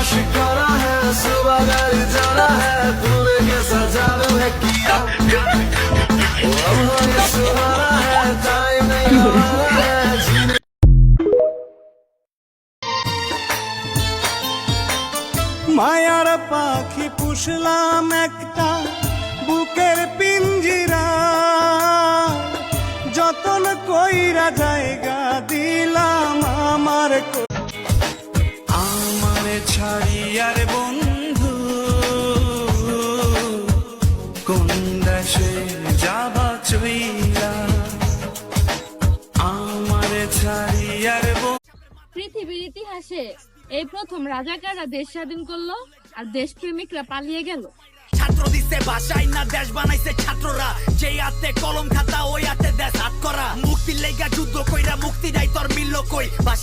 शिकारा है सुबह घर जाना है तूने कैसा जादू है किया अब ये सुहाना है टाइम नहीं हमारा है जीने মায়ার পাখি পুষলাম একটা বুকের পিঞ্জিরা যতন কইরা জায়গা দিলাম আমার আমারে ছাড়িয়ার বন্ধু কোন দেশে যাবা চইলা আমারে ছাড়িয়ার পৃথিবীর ইতিহাসে এই প্রথম রাজাকাররা দেশ স্বাধীন করলো আর দেশপ্রেমিকরা পালিয়ে গেল। ছাত্র দিচ্ছে ভাষায় না দেশ বানাইছে ছাত্ররা, যে হাতে কলম খাতা ওই হাতে দেশ হাত করা। মুক্তির লেগা যুদ্ধ কইরা মুক্তি নাই তোর মিলল কই।